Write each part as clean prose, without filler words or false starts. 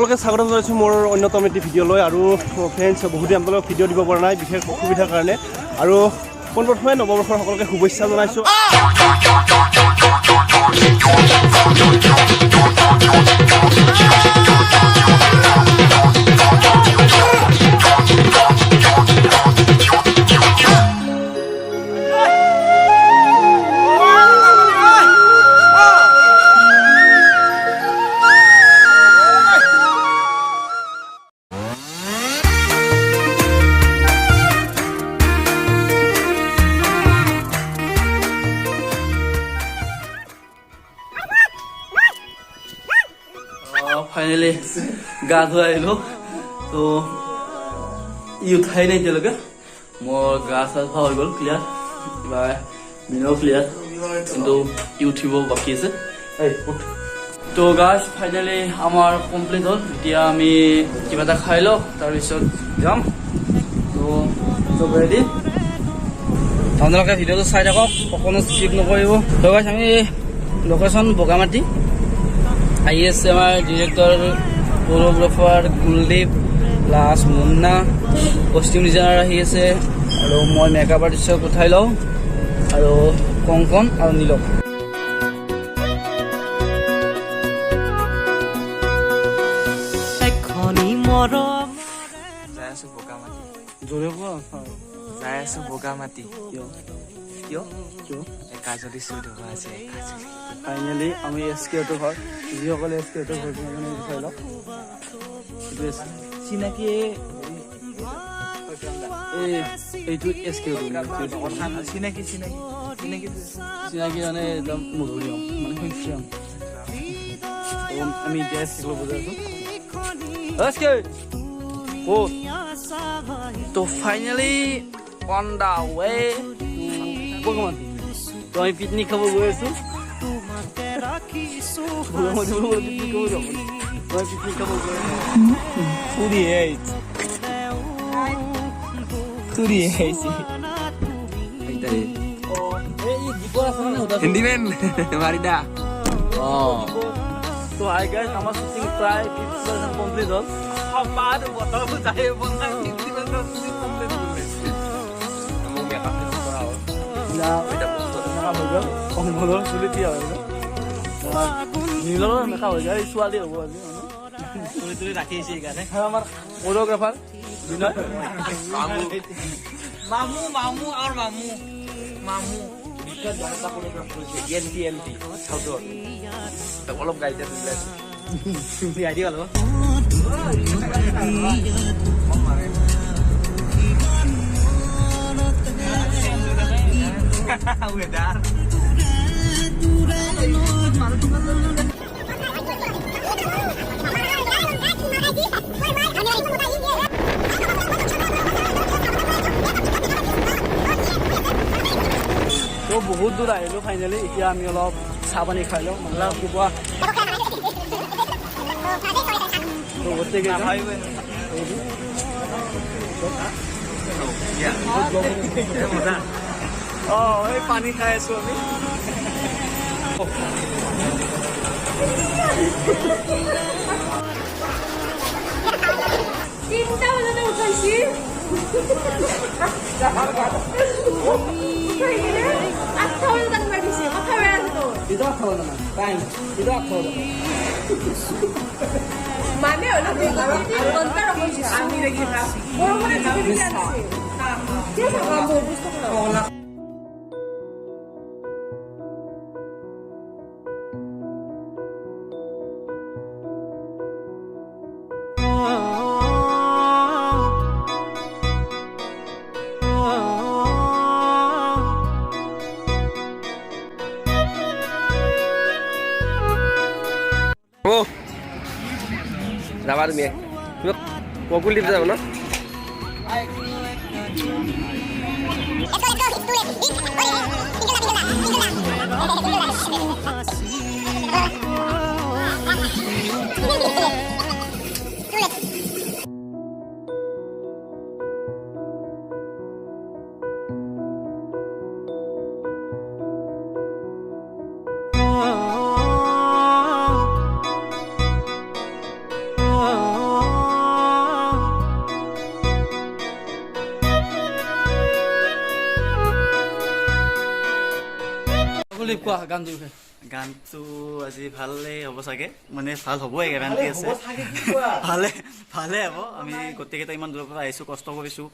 সকলোকে স্বাগতম জনাইছোঁ মোৰ অন্যতম এটি ভিডিঅ'লৈ আৰু ফ্ৰেণ্ডছ বহুদিন আপোনালোকক ভিডিঅ' দিব পৰা নাই বিশেষ অসুবিধাৰ কাৰণে আৰু পোনপ্ৰথমে নৱবৰ্ষৰ সকলোকে শুভেচ্ছা জনাইছোঁ फाइनली गा धुआ आहिलो तो उठाई नहीं एतियाলৈকে मोर गा साफा হৈ গল ক্লিয়ার বা মিনো ক্লিয়ার কিন্তু উঠিব বাকি আছে তো গাইস ফাইনালি আমার কমপ্লিট হল এতিয়া আমি কিবা এটা খাই লও তাৰ পিছত যাম তো সব ৰেডি আপোনালোকে ভিডিওটো চাই থাকক অকনো স্কিপ নকৰিব তো গাইস আমি লোকেশন বগামাটি आई एस director choreographer Kuldeep plus Munna costume designer और मैं मेकअप आर्टिस्टक उठाई लौ और कंकन और नीलक বগামাটি কাজলি চুইট আছে ফাইনেলি আমি এসকেটো ঘর যিসকলে এসকেটো ঘর চাই লওক চিনাকি এইটো এসকেটো চিনাকি চিনাকি চিনাকি চিনাকি মানে একদম মধুৰিয়ম মানে সংখ্যাম আমি এতিয়া এসকেটো বুজাইছো এসকে ও তো finally on the way Bogamati তো আমি পিকনিক খাব গৈ আছো हिंदी में मारिदा तो आई गाइस আমার শুটিং প্রায় 50% কমপ্লিট হল আবার বতল বুঝাই বন্ধা 50% কমপ্লিট হল আমি মেকআপ করা হল না এটা মেকআপ হল কম হল চুলি দিয়া হল নীলৰ মেকআপ হৈ যায় ছোৱালী হ'ব আজি চুলি তুলি ৰাখিছে এইকাৰণে আমাৰ কোৰিয়োগ্ৰাফাৰ বিনয় মামু মামু আৰু মামু মামু বিখ্যাত জনতা কোৰিয়োগ্ৰাফাৰ হৈছে এনটি চাউথৰ অলপ গাইতে দিলে তুমি আইডিয়া হল Udah. তো বহুত দূৰ আহিলো ফাইনেলি এতিয়া আমি অলপ চাহ পানী খাই লওঁ মানে ৰাতিপুৱা এই পানী খাই আছো আমি তিনটা বাজাতে উঠাইছি আটটা বাজাতে পাঠিয়েছি কথা বেড়া তো এটা খাওয়া না টাইম এটা খাওয়া মানে হলো ঘন্টার অবস্থা আমি দেখি না বড় বড় জিনিস আছে কে খাবো বুঝতে পারো যাবা তুমি বকুল দ্বীপ যাব না দিলীপ কোৱা গানটো বিষয়ে গানটো আজি ভালেই হ'ব চাগে মানে ভাল হ'বই গেৰাণ্টি আছে ভালে ভালে হ'ব আমি গোটেইকেইটা ইমান দূৰৰ পৰা আহিছোঁ কষ্ট কৰিছোঁ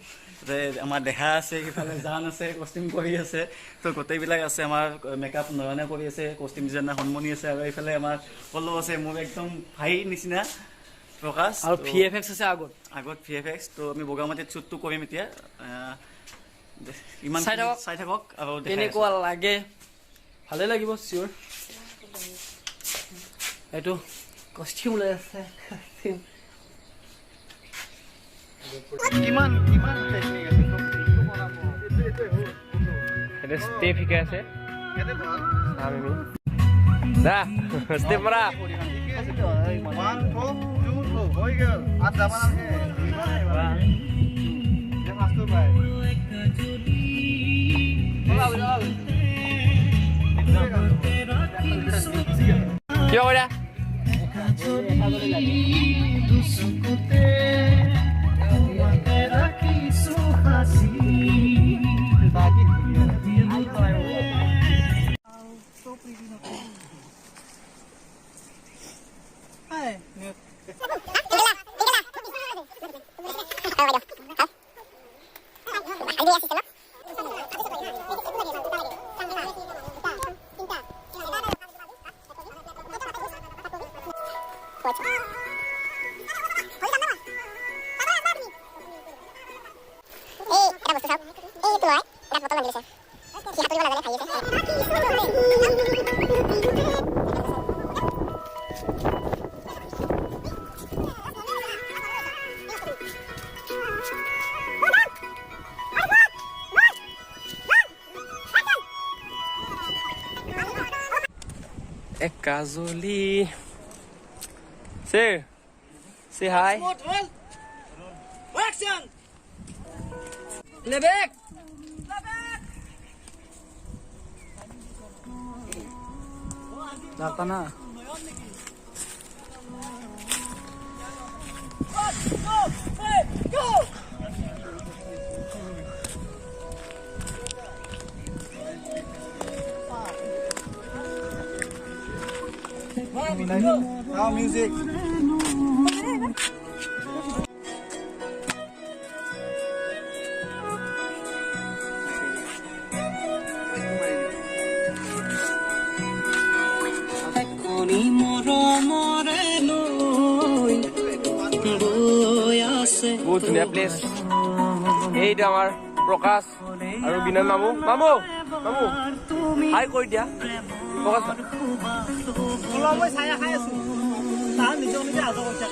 আমাৰ দেহা আছে সিফালে জান আছে কষ্টিউম কৰি আছে তো গোটেইবিলাক আছে আমাৰ মেকআপ নয়নে কৰি আছে কষ্টিউম ডিজাইনাৰ সন্মনি আছে আৰু এইফালে আমাৰ পল্লৱ আছে মোৰ একদম ভাই নিচিনা প্ৰকাশ আৰু VFX আছে আগত VFX তো আমি বগামাটিত শ্বুটটো কৰিম এতিয়া ইমান চাই থাকক আৰু কেনেকুৱা লাগে ভালে লাগিব চিয়ৰ এইটো কষ্টিউম লৈ আছে কিমান টেকনিক আছে এটা স্টেপ শিকাই আছে দা স্টেপ মাৰা 1 2 2 হৈ গ'ল আজ যাব নালাগে যে মাস্টাৰ ভাই কি হ'ব এতিয়া Akajoli. Say hi. Action! Lebek! Dapat na. Go! Now music. বহুত ধুনীয়া প্লেচ এইটো আমাৰ প্ৰকাশ আৰু বিনয় মামু মামু মামু হাই কৈ দিয়া প্ৰকাশ মই ছায়া খাই আছো তাৰ নিজৰ নিজে আজৰ কৰিছে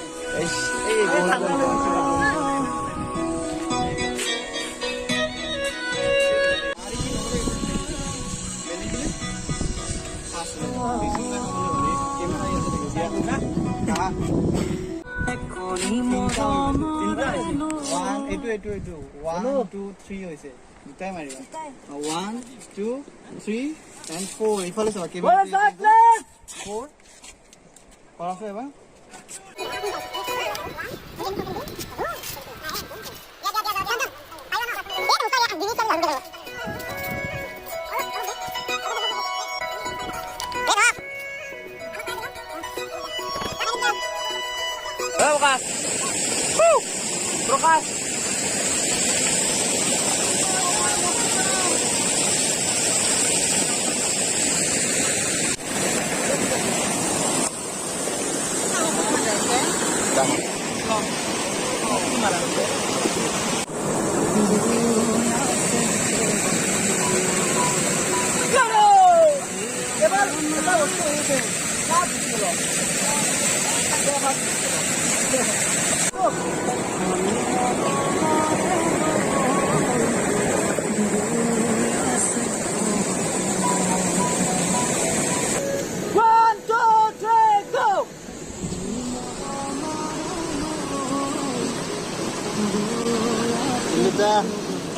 এইটো 1 2 3 হৈছে দুটাই মাৰিবা 1 2 3 and 4 ইফালে চাবা কেবল 4 পাৰাছে এবাৰ Prokas Prokas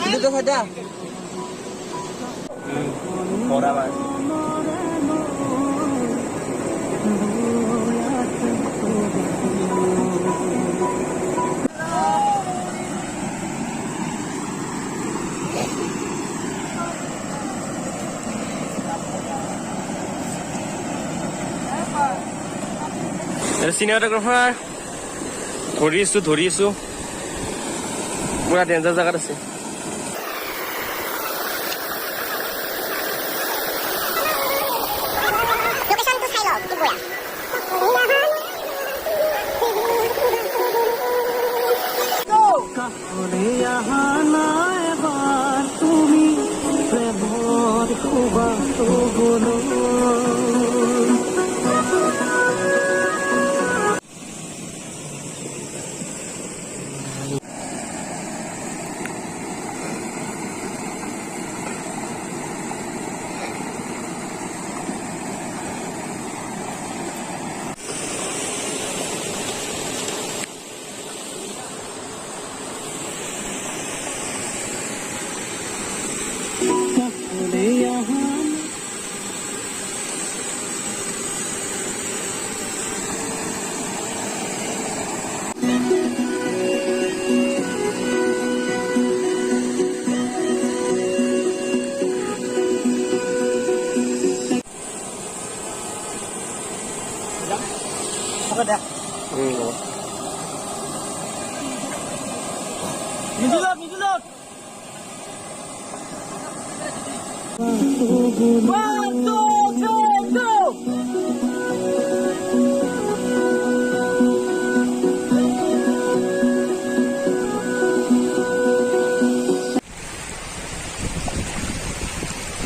Itu saja. Mora mas. Cinematographer ধৰি আছো পুৰা ডেঞ্জাৰ জেগাত আছে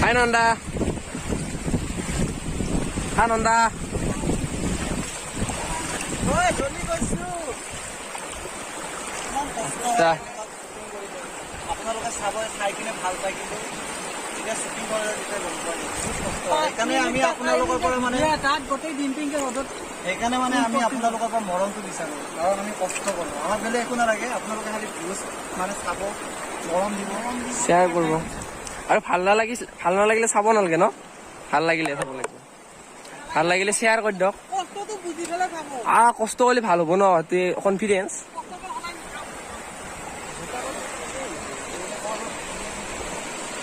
Hi Nanda. Hi Nanda. Oi, jolly গৈছো। আপোনালোকে চাব খাই কিনে ভাল পাই কিন্তু এতিয়া শ্বুটিং কৰাৰ যেতিয়া গম পায় সেইকাৰণে আমি আপোনালোকৰ পৰা মানে তাত গোটেই দিনটিংকে ৰ'দত সেইকাৰণে মানে আমি আপোনালোকৰ পৰা মৰমটো বিচাৰোঁ কাৰণ আমি কষ্ট কৰোঁ আমাৰ বেলেগ একো নালাগে আপোনালোকে খালি ভিউজ মানে চাব মৰম দিব শ্বেয়াৰ কৰিব আৰু ভাল নালাগিলে চাব নালাগে ন ভাল লাগিলে চাব লাগিব ভাল লাগিলে শ্বেয়াৰ কৰি দিয়ক কষ্টটো বুজি পেলাই চাব কষ্ট কৰিলে ভাল হ'ব ন কনফিডেন্স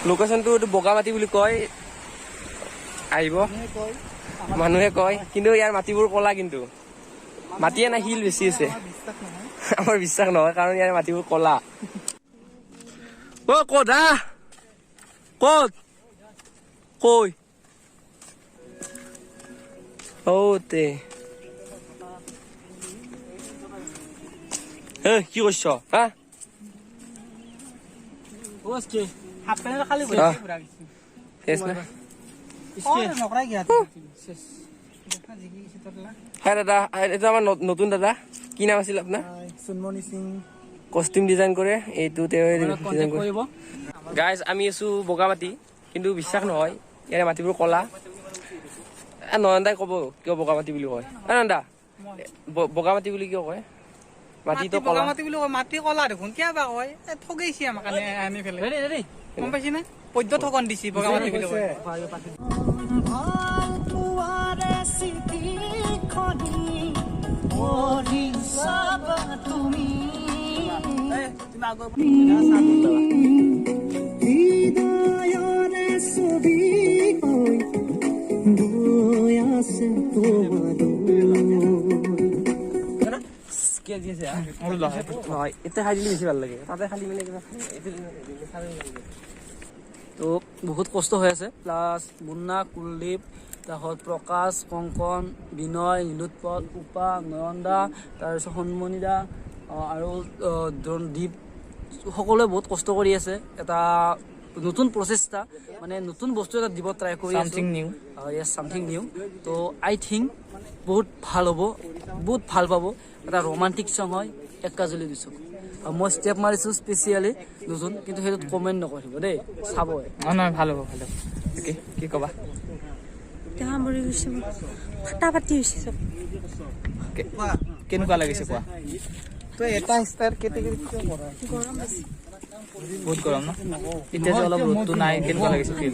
লোকেশ্যনটো বগামাটি বুলি কয় আহিব মানুহে কয় কিন্তু ইয়াৰ মাটিবোৰ কলা কিন্তু মাটিয়ে না শিল বেছি আছে আমাৰ বিশ্বাস নহয় কাৰণ ইয়াৰ মাটিবোৰ কলা ক'ত হা ক'ত কৈ কি কৰিছ হা দাদা এইটো আমাৰ নতুন দাদা কি নাম আছিল আপোনাৰ কষ্টিউম ডিজাইন কৰে এইটো গাইজ আমি আছো বগামাটি কিন্তু বিশ্বাস নহয় ইয়াৰে মাটিবোৰ কলা নয়নদাই কব কিয় বগামাটি বুলি কয় নয়নদা বগামাটি বুলি কিয় কয় মাটিটো বগামাটি বুলি কয় মাটি কলা দেখোন কিয় বা কয় ঠগাইছি আমাক আনি পেলাই গম পাইছি না পদ্য ঠগন দিছি বগামাটি বুলি কয় এতিয়া খাই দিলে বেছি ভাল লাগে তাতে খালি মানে তো বহুত কষ্ট হৈ আছে প্লাছ মুন্না কুলদীপ তাৰপিছত প্ৰকাশ কংকন বিনয় নীলোৎপল উপা নয়নদা তাৰপিছত সন্মনিদা আৰু দ্বীপ সকলোৱে বহুত কষ্ট কৰি আছে এটা নতুন প্ৰচেষ্টা মানে নতুন বস্তু এটা দিব ট্ৰাই কৰি সামথিং নিউ তো আই থিংক বহুত ভাল হ'ব বহুত ভাল পাব এটা ৰোমান্টিক চং হয় একাজলি দুচকু মই ষ্টেপ মাৰিছোঁ স্পেচিয়েলি নতুন কিন্তু সেইটোত কমেণ্ট নকৰিব দেই চাব নহয় ভাল হ'ব কি ক'বা কেনেকুৱা লাগিছে কোৱা এটা ষ্টাৰ কেটেগৰী কিয় কৰা বহুত গৰম ন এতিয়া যে অলপ ৰ'দটো নাই কেনেকুৱা লাগিছে ফিল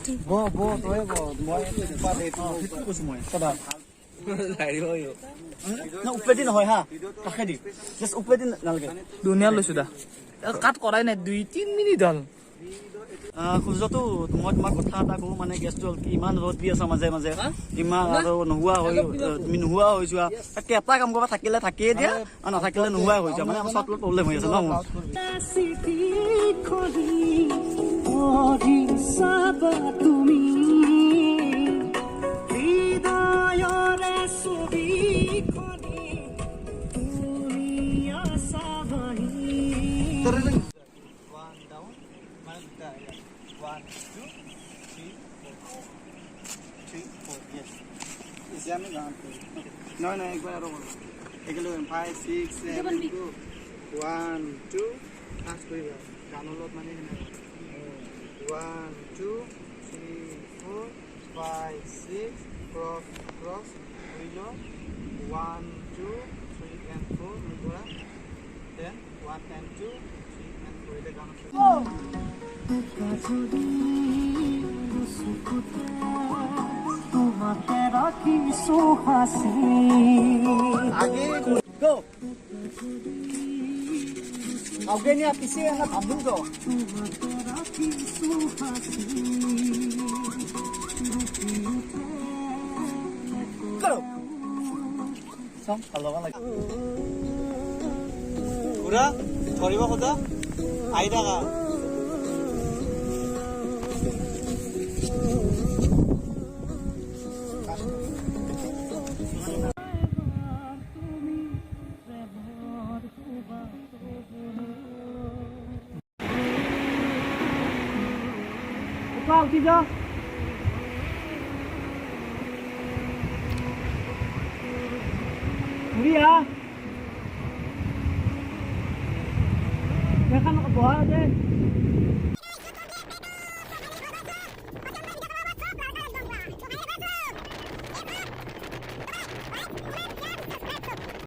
উপেদি নহয় হা কাষেদি জাষ্ট উপেদি নালাগে ধুনীয়া লৈছো দা কাট কৰাই নাই 2-3 মিনিট হ'ল সূৰ্যটো মই তোমাক কথা এটা কওঁ মানে গেছটো হ'ল কি ইমান ৰ'দ দি আছা মাজে মাজে ইমান আৰু তুমি নোহোৱা হৈ যোৱা তাতকে এটা কাম কৰা থাকিলে থাকিয়ে দিয়া আৰু নাথাকিলে নোহোৱা হৈ যোৱা মানে আমাৰ চব প্ৰব্লেম হৈ আছে ন মোৰ No, एक बार और एक लोग 5 6 7 2 1 2 आज कोई गानों लोग माने 1 2 3 4 5 6 cross window 1 2 3 and 4 मिलवा then 1 and 2 3 and 4 इधर गानों आगे go आगे नहीं आप पीछे ना आप दो करो सम हेलो वाला पूरा थोड़ी बहुत होता आइडा का उठी जा उड़िया देखा ना बहुत है